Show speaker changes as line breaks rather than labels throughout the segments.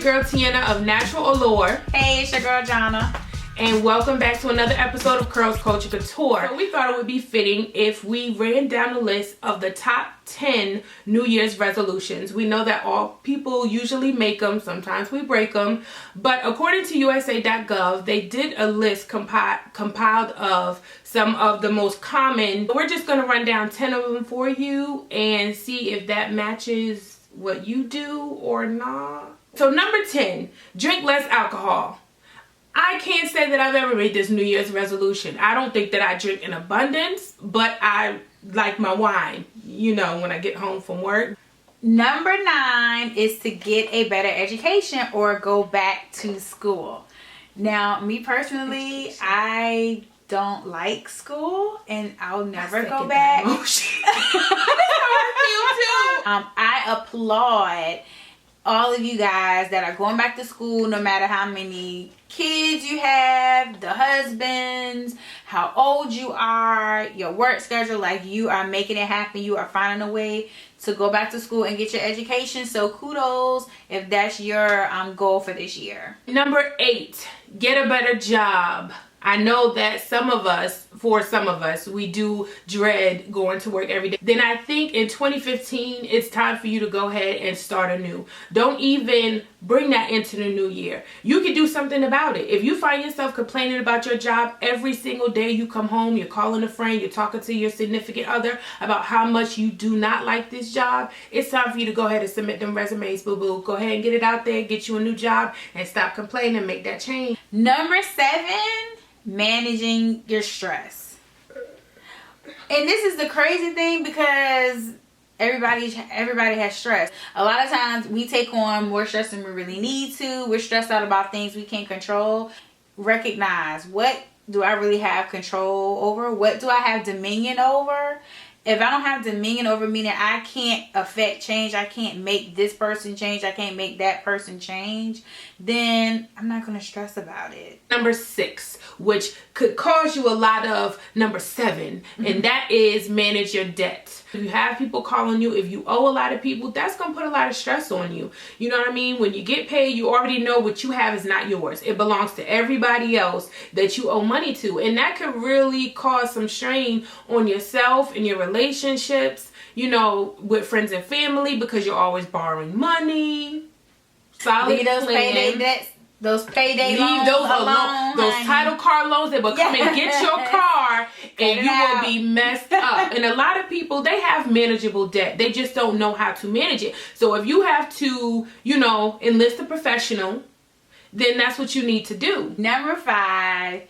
your girl Tiana of Natural Allure.
Hey, it's your girl Jonna.
And welcome back to another episode of Curls Culture Couture. So we thought it would be fitting if we ran down a list of the top 10 New Year's resolutions. We know that all people usually make them, sometimes we break them, but according to USA.gov, they did a list compiled of some of the most common. We're just going to run down 10 of them for you and see if that matches what you do or not. So number 10, drink less alcohol. I can't say that I've ever made this New Year's resolution. I don't think that I drink in abundance, but I like my wine, you know, when I get home from work.
Number 9 is to get a better education or go back to school. Now, me personally, I don't like school and I'll never go back. I applaud all of you guys that are going back to school, no matter how many kids you have, the husbands, how old you are, your work schedule, like you are making it happen. You are finding a way to go back to school and get your education. So kudos if that's your goal for this year.
Number 8, get a better job. I know that for some of us, we do dread going to work every day. Then I think in 2015, it's time for you to go ahead and start anew. Don't even bring that into the new year. You can do something about it. If you find yourself complaining about your job every single day you come home, you're calling a friend, you're talking to your significant other about how much you do not like this job, it's time for you to go ahead and submit them resumes, boo-boo. Go ahead and get it out there, get you a new job, and stop complaining and make that change.
Number 7, managing your stress. And this is the crazy thing because everybody has stress. A lot of times we take on more stress than we really need to. We're stressed out about things we can't control. Recognize, what do I really have control over? What do I have dominion over? If I don't have dominion over, meaning I can't affect change, I can't make this person change, I can't make that person change, then I'm not going to stress about it.
Number 6, which could cause you a lot of number 7, and that is manage your debt. If you have people calling you, if you owe a lot of people, that's going to put a lot of stress on you. You know what I mean? When you get paid, you already know what you have is not yours. It belongs to everybody else that you owe money to. And that could really cause some strain on yourself and your relationships, you know, with friends and family, because you're always borrowing money.
Leave those payday debts. Those payday loans alone.
Those title car loans that will come and get your car and you will be messed up. And a lot of people, they have manageable debt. They just don't know how to manage it. So if you have to, you know, enlist a professional, then that's what you need to do.
Number 5,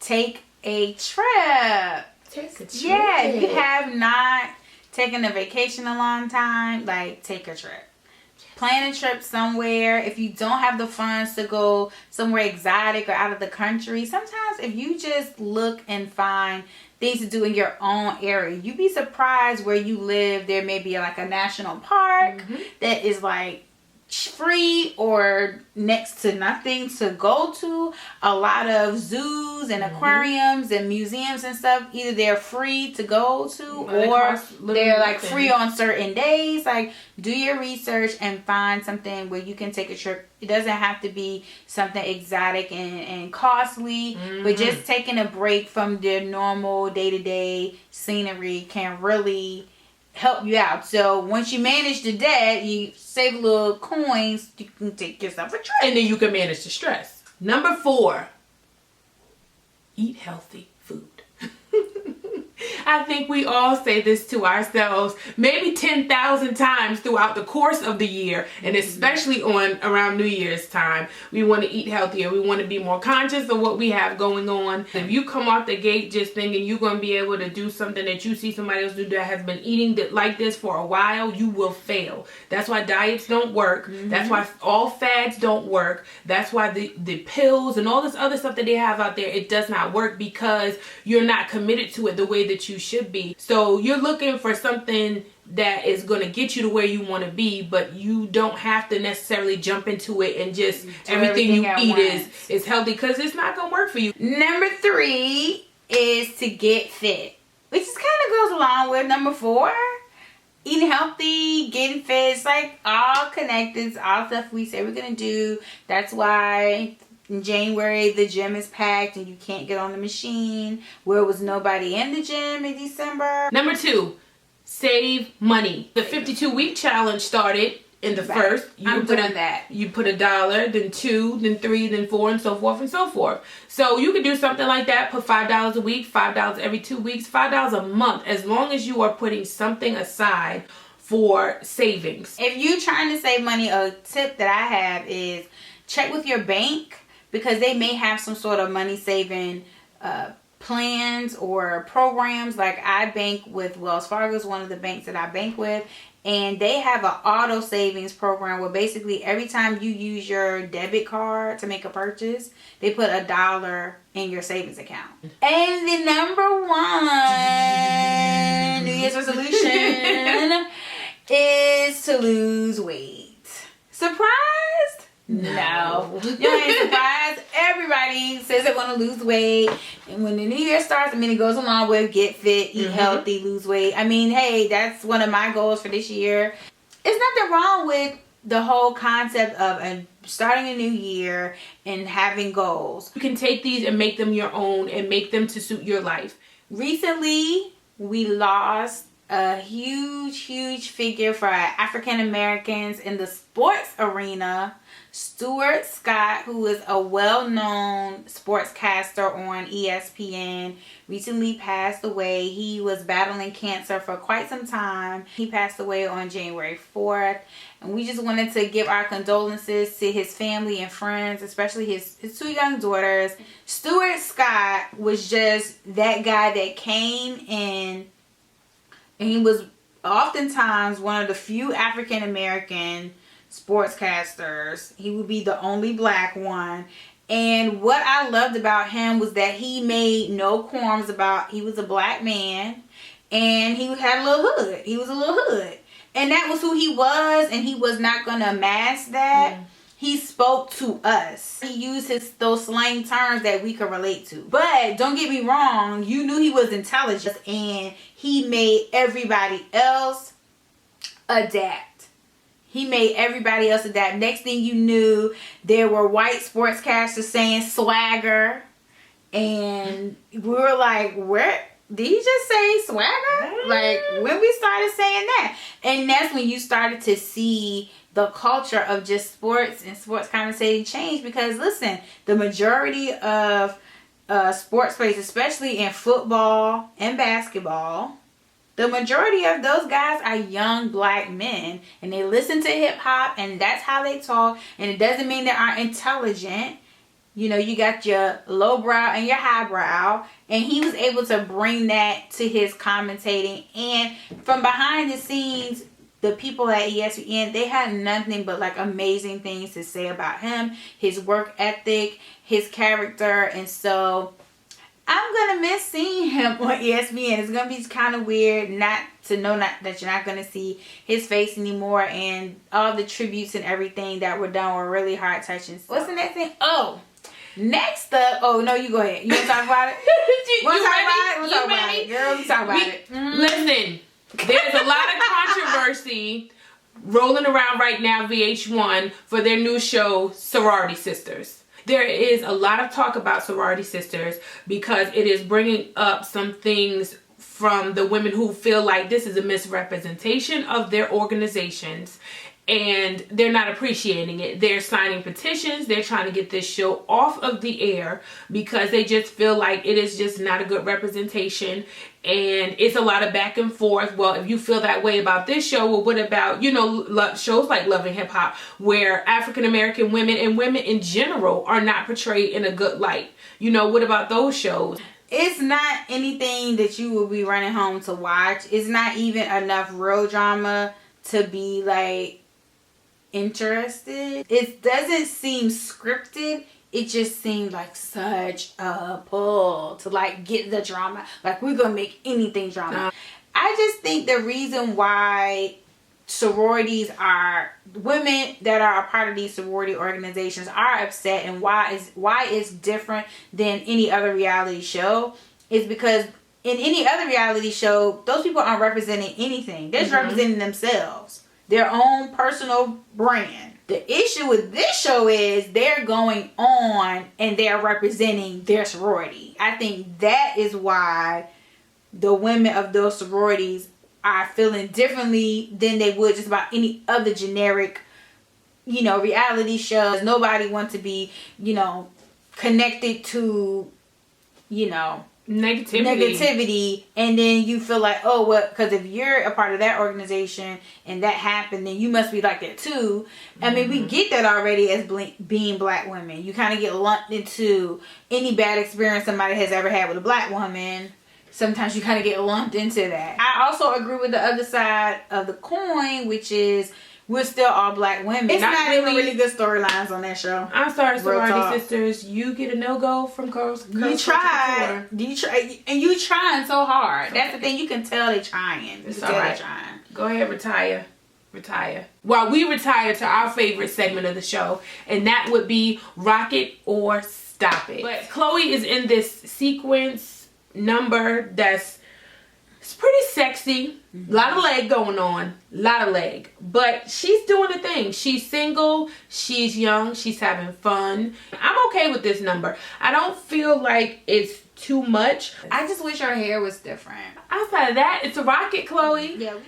take a trip.
Take a trip.
Yeah, if you have not taken a vacation a long time, like, take a trip. Plan a trip somewhere. If you don't have the funds to go somewhere exotic or out of the country, sometimes if you just look and find things to do in your own area, you'd be surprised where you live. There may be like a national park that is like free or next to nothing to go to. A lot of zoos and aquariums and museums and stuff, either they're free to go to or they're like free on certain days. Like, do your research and find something where you can take a trip. It doesn't have to be something exotic and costly, but just taking a break from their normal day-to-day scenery can really help you out. So once you manage the debt, you save little coins, you can take yourself a trip.
And then you can manage the stress. Number 4, eat healthy food. I think we all say this to ourselves maybe 10,000 times throughout the course of the year, and especially around New Year's time. We want to eat healthier. We want to be more conscious of what we have going on. If you come off the gate just thinking you're going to be able to do something that you see somebody else do that has been eating like this for a while, you will fail. That's why diets don't work. That's why all fads don't work. That's why the pills and all this other stuff that they have out there, it does not work because you're not committed to it the way that you should be. So you're looking for something that is going to get you to where you want to be, but you don't have to necessarily jump into it and just everything you eat is healthy, because it's not going to work for you.
Number 3 is to get fit, which kind of goes along with number 4. eating healthy, getting fit, it's like all connected. It's all stuff we say we're gonna do. That's why in January the gym is packed and you can't get on the machine. Where was nobody in the gym in December?
Number 2, save money. The 52-week challenge started in the first.
I'm doing that.
You put $1, then 2, then 3, then 4, and so forth and so forth. So you could do something like that. Put $5 a week, $5 every 2 weeks, $5 a month, as long as you are putting something aside for savings.
If you're trying to save money, a tip that I have is check with your bank, because they may have some sort of money saving plans or programs. Like I bank with Wells Fargo, is one of the banks that I bank with, and they have an auto savings program where basically every time you use your debit card to make a purchase, they put $1 in your savings account. And the number 1 New Year's resolution is to lose weight. Surprised? No. You ain't surprised. Everybody says they want to lose weight. And when the new year starts, I mean, it goes along with get fit, eat healthy, lose weight. I mean, hey, that's one of my goals for this year. There's nothing wrong with the whole concept of starting a new year and having goals.
You can take these and make them your own and make them to suit your life.
Recently, we lost a huge figure for African Americans in the sports arena. Stuart Scott, who is a well-known sportscaster on ESPN, recently passed away. He was battling cancer for quite some time. He passed away on January 4th. And we just wanted to give our condolences to his family and friends, especially his 2 young daughters. Stuart Scott was just that guy that came in, and he was oftentimes one of the few African American sportscasters. He would be the only black one. And what I loved about him was that he made no qualms about he was a black man and he had a little hood. He was a little hood. And that was who he was, and he was not going to mask that. He spoke to us. He used those slang terms that we could relate to. But don't get me wrong, you knew he was intelligent, and he made everybody else adapt. He made everybody else adapt. Next thing you knew, there were white sportscasters saying swagger. And we were like, where? Did he just say swagger? Like, when we started saying that. And that's when you started to see the culture of just sports and sports conversating change. Because, listen, the majority of sports plays, especially in football and basketball, the majority of those guys are young black men. And they listen to hip-hop, and that's how they talk. And it doesn't mean they aren't intelligent. You know, you got your lowbrow and your highbrow. And he was able to bring that to his commentating. And from behind the scenes, the people at ESPN, they had nothing but like amazing things to say about him, his work ethic, his character. And so I'm going to miss seeing him on ESPN. It's going to be kind of weird not to know that you're not going to see his face anymore. And all the tributes and everything that were done were really heart touching. What's the next thing? Oh, next up. Oh, no, you go ahead. You want to talk about it? Want to talk about it? Want to talk about it? Girl, let's talk about it.
Listen, there's a lot of controversy rolling around right now, VH1, for their new show, Sorority Sisters. There is a lot of talk about Sorority Sisters because it is bringing up some things from the women who feel like this is a misrepresentation of their organizations and they're not appreciating it. They're signing petitions. They're trying to get this show off of the air because they just feel like it is just not a good representation. And it's a lot of back and forth. Well, if you feel that way about this show, well, what about, you know, shows like Love and Hip Hop, where African American women and women in general are not portrayed in a good light? You know, what about those shows?
It's not anything that you will be running home to watch. It's not even enough real drama to be like interested. It doesn't seem scripted. It just seemed like such a pull to like get the drama. Like, we're gonna make anything drama. I just think the reason why sororities are, women that are a part of these sorority organizations are upset, and why it's different than any other reality show, is because in any other reality show, those people aren't representing anything. They're just representing themselves, their own personal brand. The issue with this show is they're going on and they're representing their sorority. I think that is why the women of those sororities are feeling differently than they would just about any other generic, you know, reality shows. Nobody wants to be, you know, connected to, you know, negativity, and then you feel like, oh, well, because if you're a part of that organization and that happened, then you must be like that too. I mean, we get that already as being black women. You kind of get lumped into any bad experience somebody has ever had with a black woman. Sometimes you kind of get lumped into that. I also agree with the other side of the coin, which is we're still all black women. It's not even really good storylines on that show.
I'm sorry, Sorority Sisters. You get a no-go from Girls.
You tried. And you trying so hard. That's the thing. You can tell they're trying.
It's all right. Go ahead, retire. While we retire to our favorite segment of the show, and that would be Rock It or Stop It. But Chloe is in this sequence number that's pretty sexy. A lot of leg going on. But she's doing the thing. She's single. She's young. She's having fun. I'm okay with this number. I don't feel like it's too much.
I just wish her hair was different.
Outside of that, it's a rocket, Chloe.
Yeah.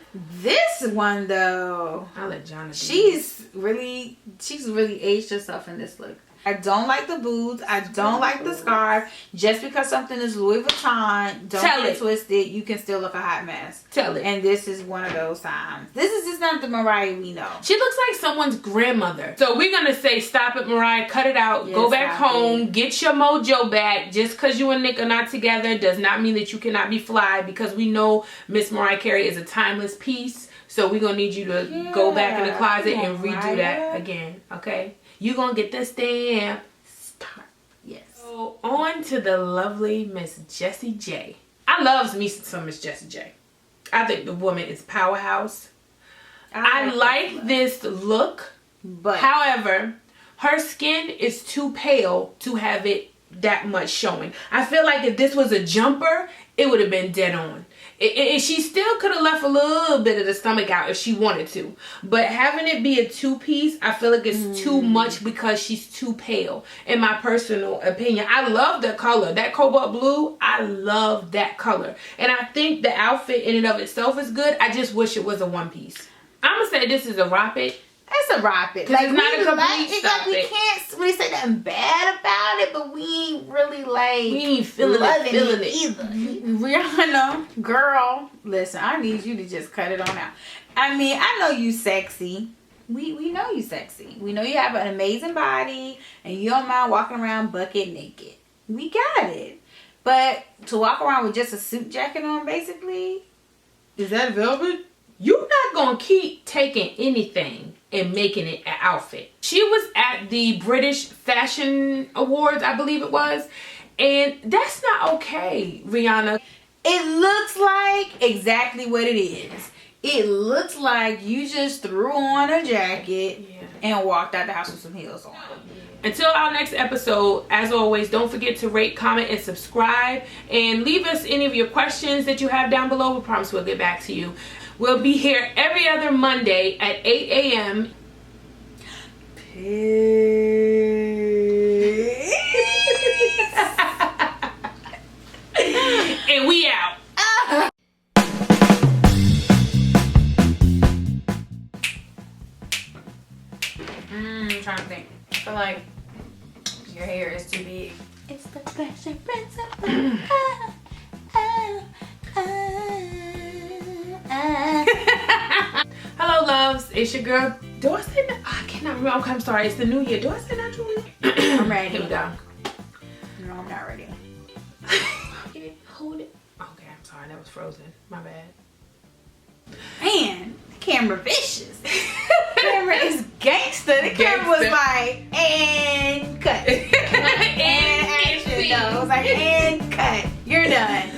This one though,
I'll let Jonathan.
She's really aged herself in this look. I don't like the boots. I don't like the scarf. Just because something is Louis Vuitton, don't get it twisted. You can still look a hot mess.
Tell it.
And this is one of those times. This is just not the Mariah we know.
She looks like someone's grandmother. So we're going to say stop it, Mariah. Cut it out. Yes, go back home. Get your mojo back. Just because you and Nick are not together does not mean that you cannot be fly, because we know Miss Mariah Carey is a timeless piece. So we're going to need you to go back in the closet and redo that again. Okay? You gonna get the stamp. Start. Yes. So on to the lovely Miss Jessie J. I loves me some Miss Jessie J. I think the woman is powerhouse. I like this look, but however, her skin is too pale to have it that much showing. I feel like if this was a jumper, it would have been dead on. She still could have left a little bit of the stomach out if she wanted to. But having it be a two-piece, I feel like it's too much because she's too pale, in my personal opinion. I love the color. That cobalt blue, I love that color. And I think the outfit in and of itself is good. I just wish it was a one-piece. I'm going to say this is a Rop It.
It's a Rop It.
Like, it's not a complete
Stop It. We can't really say nothing bad about it, but we ain't really like...
We ain't feeling it
either. Rihanna, girl, listen, I need you to just cut it on out. I mean, I know you sexy. We know you sexy. We know you have an amazing body, and you don't mind walking around bucket naked. We got it. But to walk around with just a suit jacket on, basically...
Is that velvet? You're not going to keep taking anything and making it an outfit. She was at the British Fashion Awards, I believe it was. And that's not okay, Rihanna.
It looks like exactly what it is. It looks like you just threw on a jacket and walked out the house with some heels on.
Until our next episode, as always, don't forget to rate, comment, and subscribe. And leave us any of your questions that you have down below. We promise we'll get back to you. We'll be here every other Monday at 8 a.m.
Peace.
And we out.
I'm trying to think. I feel like your hair is too big. It's the Fashion Principle.
Hello, loves. It's your girl. Do I say that? I cannot remember. Okay, I'm sorry. It's the new year. Do I say naturally?
I'm ready.
Here we go.
No, I'm not ready.
Hold it. Okay, I'm sorry. That was frozen. My bad.
Man, the camera vicious. The camera is gangster. The camera was like, and cut. And action. No, it was like, and cut. You're done.